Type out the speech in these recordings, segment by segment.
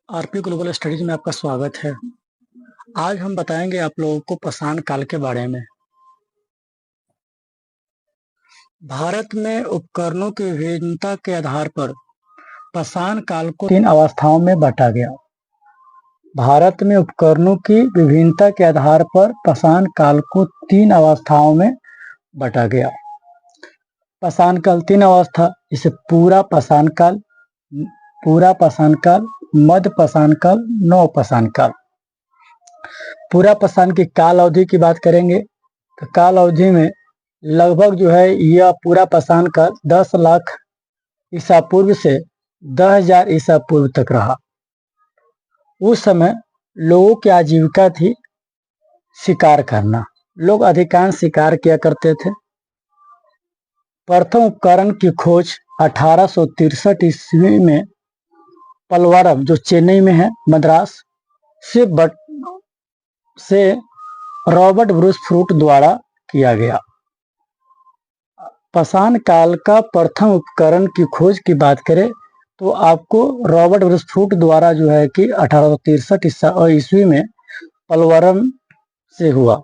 RP global studies में आपका स्वागत है। आज हम बताएंगे आप लोगों को पाषाण काल के बारे में। भारत में उपकरणों की विभिन्नता के आधार पर पाषाण काल को 3 अवस्थाओं में बांटा गया। भारत में उपकरणों की विभिन्नता के आधार पर पाषाण काल को 3 अवस्थाओं में बांटा गया। पाषाण काल 3 अवस्था, इसे पूरा पाषाण काल, मध्य पाषाण काल, नव पाषाण काल। पूरा पाषाण की काल अवधि की बात करेंगे तो काल अवधि में लगभग यह पूरा पाषाण काल 10 लाख ईसा पूर्व से 10,000 ईसा पूर्व तक रहा। उस समय लोगों की आजीविका थी शिकार करना। लोग अधिकांश शिकार किया करते थे। प्रथम उपकरण की खोज 1863 ईस्वी में पलवरम, जो चेन्नई में है, मद्रास से रॉबर्ट ब्रूस फ्रूट द्वारा किया गया। पाषाण काल का प्रथम उपकरण की खोज की बात करें तो आपको रॉबर्ट ब्रूस फ्रूट द्वारा कि 1863 ईस्वी में पलवरम से हुआ।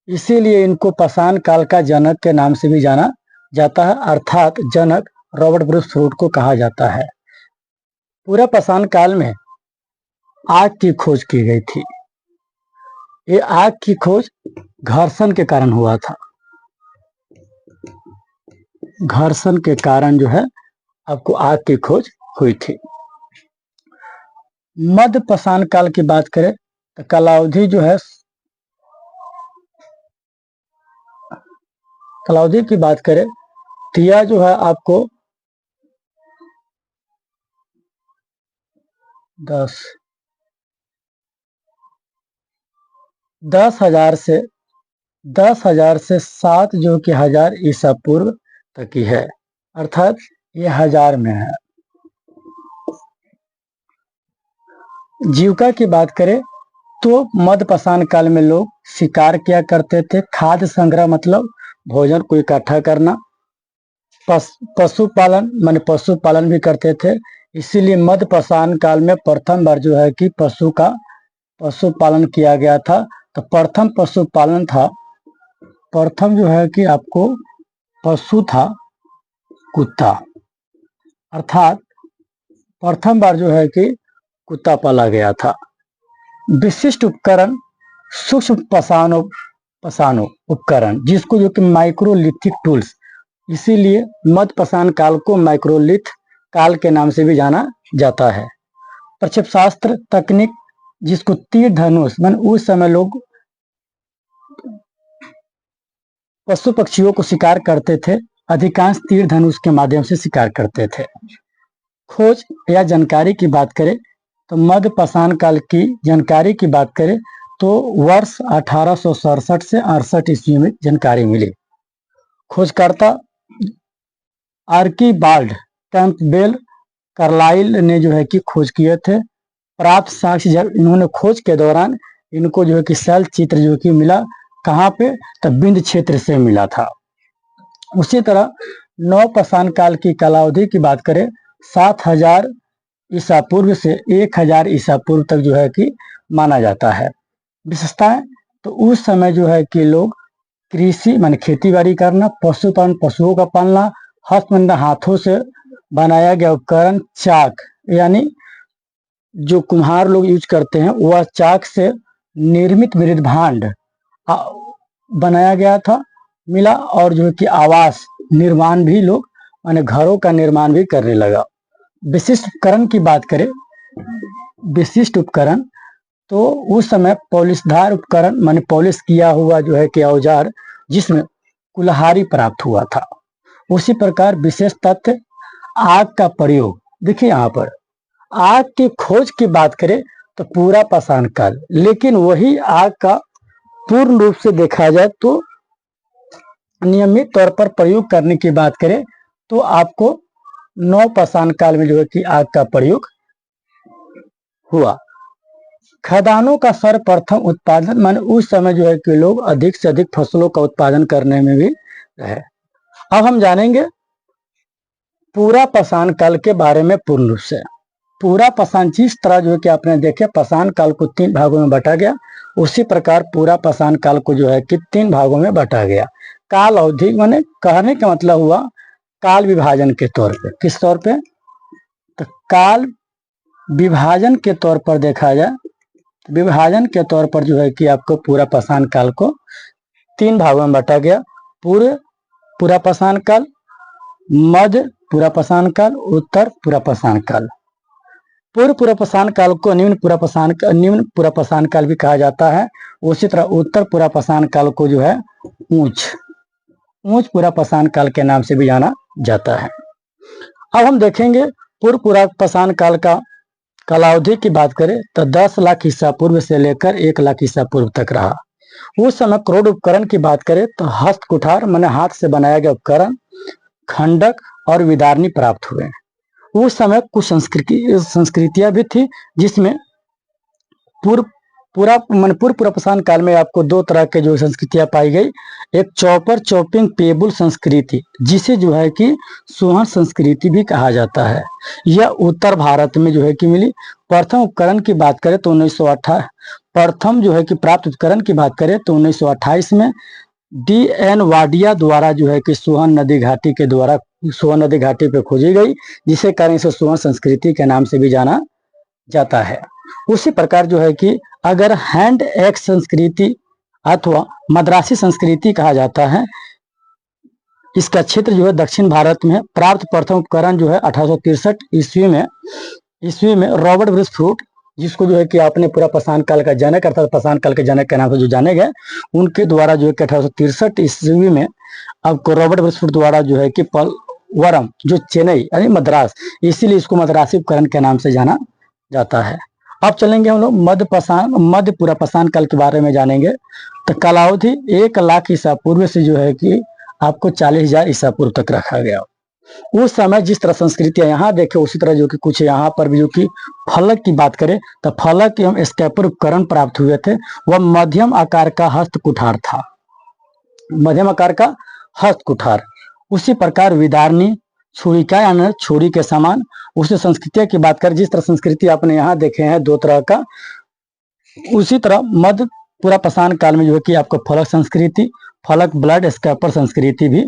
इसीलिए इनको पाषाण काल का जनक के नाम से भी जाना जाता है, अर्थात जनक रॉबर्ट ब्रूस फ्रूट को कहा जाता है। पूरा पाषाण काल में आग की खोज की गई थी। ये आग की खोज घर्षण के कारण हुआ था। घर्षण के कारण आपको आग की खोज हुई थी। मध्य पाषाण काल की बात करें तो कालावधि की बात करें तो यह आपको 10,000 से 7,000 ईसा पूर्व तक की है, अर्थात ये 1000 में है। जीविका की बात करें तो मध्य पाषाण काल में लोग शिकार किया करते थे। खाद्य संग्रह मतलब भोजन को इकट्ठा करना। पशुपालन भी करते थे। इसीलिए मध्य पाषाण काल में प्रथम बार कि पशुपालन किया गया था। तो प्रथम पशुपालन था, कि आपको पशु था कुत्ता, अर्थात प्रथम बार कि कुत्ता पाला गया था। विशिष्ट उपकरण सूक्ष्म पाषाणु उपकरण, जिसको कि माइक्रोलिथिक टूल्स, इसीलिए मध्य पाषाण काल को माइक्रोलिथ काल के नाम से भी जाना जाता है। प्रक्षेपशास्त्र तकनीक, जिसको तीर धनुष, उस समय लोग पशु पक्षियों को शिकार करते थे, अधिकांश तीर धनुष के माध्यम से शिकार करते थे। खोज या जानकारी की बात करें तो मध्य पाषाण काल की जानकारी की बात करें तो वर्ष 1867 से 68 ईस्वी में जानकारी मिली। खोजकर्ता आर्कीबाल्ड कैंपबेल कार्लाइल ने कि खोज किए थे। प्राप्त साक्ष्य, जब इन्होंने खोज के दौरान इनको कि शैल चित्र कि मिला, कहाँ पे, तो बिंद क्षेत्र से मिला था। उसी तरह नव पाषाण काल की कालावधि की बात करें 7,000 ईसा पूर्व से 1,000 ईसा पूर्व तक कि माना जाता है। विशेषताएं तो उस समय कि लोग कृषि खेती बाड़ी करना, पशुपालन, पशुओं का पालना, हस्तमैन हाथों से बनाया गया उपकरण, चाक, यानी जो कुम्हार लोग यूज करते हैं, वह चाक से निर्मित मृद भांड बनाया गया था, मिला। और कि आवास निर्माण भी लोग घरों का निर्माण भी करने लगा। विशिष्ट उपकरण की बात करें, विशिष्ट उपकरण तो उस समय पॉलिशधार उपकरण, पॉलिश किया हुआ कि औजार, जिसमें कुल्हाड़ी प्राप्त हुआ था। उसी प्रकार विशेष तथ्य आग का प्रयोग, देखिए यहाँ पर आग की खोज की बात करें तो पूरा पाषाण काल, लेकिन वही आग का पूर्ण रूप से देखा जाए तो नियमित तौर पर प्रयोग करने की बात करें तो आपको नव पाषाण काल में कि आग का प्रयोग हुआ। खदानों का सर्वप्रथम उत्पादन, उस समय कि लोग अधिक से अधिक फसलों का उत्पादन करने में भी है। अब हम जानेंगे पूरा पाषाण काल के बारे में पूर्ण रूप से। पूरा पाषाण जिस तरह जो है कि आपने देखे पाषाण काल को 3 भागों में बांटा गया, उसी प्रकार पूरा पाषाण काल को जो है कि 3 भागों में बांटा गया। काल अवधि माने कहने का मतलब हुआ काल विभाजन के तौर पे। किस तौर पे? तो काल विभाजन के तौर पर देखा जाए, विभाजन के तौर पर जो है कि आपको पूरा पाषाण काल को 3 भागों में बांटा गया। पूरा पाषाण काल, मध्य पूरा पाषाण काल, उत्तर पूरा पाषाण काल। पूरा पाषाण काल को निम्न पूरा पाषाण काल भी कहा जाता है। उसी तरह उत्तर पूरा पाषाण काल को जो है उच्च पूरा पाषाण काल के नाम से भी जाना जाता है। अब हम देखेंगे पूरा पाषाण काल का कालावधि की बात करें तो 10 लाख ईसा पूर्व से लेकर 1 लाख ईसा पूर्व तक रहा। उस समय क्रोड उपकरण की बात करें तो हस्त कुठार माने हाथ से बनाया गया उपकरण, खंडक और विदारणी प्राप्त हुए। उस समय कुछ संस्कृतियां भी थी जिसमें पूरा पाषाण काल में आपको 2 तरह के जो संस्कृतियां पाई गई। एक चॉपर चॉपिंग पेबुल संस्कृति, जिसे जो है कि सोहन संस्कृति भी कहा जाता है। यह उत्तर भारत में जो है कि मिली। प्रथम उपकरण की बात करें तो 1928 प्रथम जो है कि प्राप्त उपकरण की बात करें तो 1928 में D.N. वाडिया द्वारा जो है कि सोहन नदी घाटी पे खोजी गई, जिसके कारण इसे सोहन संस्कृति के नाम से भी जाना जाता है। उसी प्रकार जो है कि अगर हैंड एक्स संस्कृति अथवा मद्रासी संस्कृति कहा जाता है, इसका क्षेत्र जो है दक्षिण भारत में है। प्राप्त प्रथम उपकरण जो है 1863 ईस्वी में रॉबर्ट ब्रिसफ्रूट, जिसको जो है कि आपने पूरा पाषाण काल का जनक अर्थात पाषाण काल के जनक के नाम से जो जाने गए, उनके द्वारा जो है कि 1863 ईस्वी में आपको रॉबर्ट ब्रिसफ्रूट द्वारा जो है कि पलवरम जो चेन्नई यानी मद्रास, इसीलिए इसको मद्रासी उपकरण के नाम से जाना जाता है। अब चलेंगे हम लोग मध्य पूरा पाषाण काल के बारे में जानेंगे। तो कालावधि 1 लाख ईसा पूर्व से जो है कि आपको 40,000 ईसा पूर्व तक रखा गया। उस समय जिस तरह संस्कृतियां यहाँ देखे उसी तरह जो कि कुछ यहाँ पर भी जो कि फलक की बात करें तो फलक एवं स्कैपर उपकरण प्राप्त हुए थे। वह मध्यम आकार का हस्त कुठार था, मध्यम आकार का हस्त कुठार। उसी प्रकार विदारणी छुरिका यानी छुरी के समान। उसी संस्कृतियों की बात करें, जिस तरह संस्कृति आपने यहाँ देखे हैं 2 तरह का, उसी तरह मध्य पूरा पाषाण काल में जो है कि आपको फलक संस्कृति, फलक ब्लड स्कैपर संस्कृति भी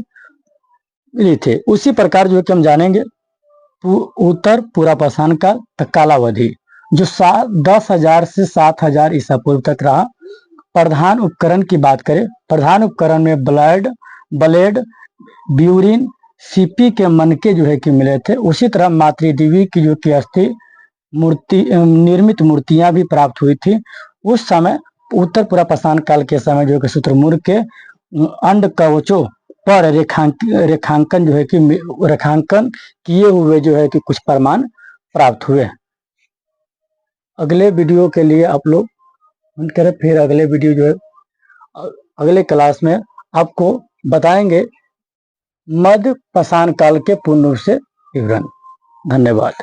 मिली थे। उसी प्रकार जो है कि हम जानेंगे उत्तर पूरा पाषाण काल तक कालावधि जो 10,000 से 7,000 ईसा पूर्व तक रहा। प्रधान उपकरण की बात करें, प्रधान उपकरण में ब्लेड, ब्यूरिन, सीपी के मनके जो है कि मिले थे। उसी तरह मातृदेवी की जो कि अस्थि निर्मित मूर्तियां भी प्राप्त हुई थी। उस समय उत्तर पूरा पाषाण काल के समय जो कि शुतुरमुर्ग के अंड कवचों पर रेखांकन जो है कि रेखांकन किए हुए जो है कि कुछ प्रमाण प्राप्त हुए। अगले वीडियो के लिए आप लोग करें, फिर अगले वीडियो जो है अगले क्लास में आपको बताएंगे मध्य पाषाण काल के पूर्ण रूप से विवरण। धन्यवाद।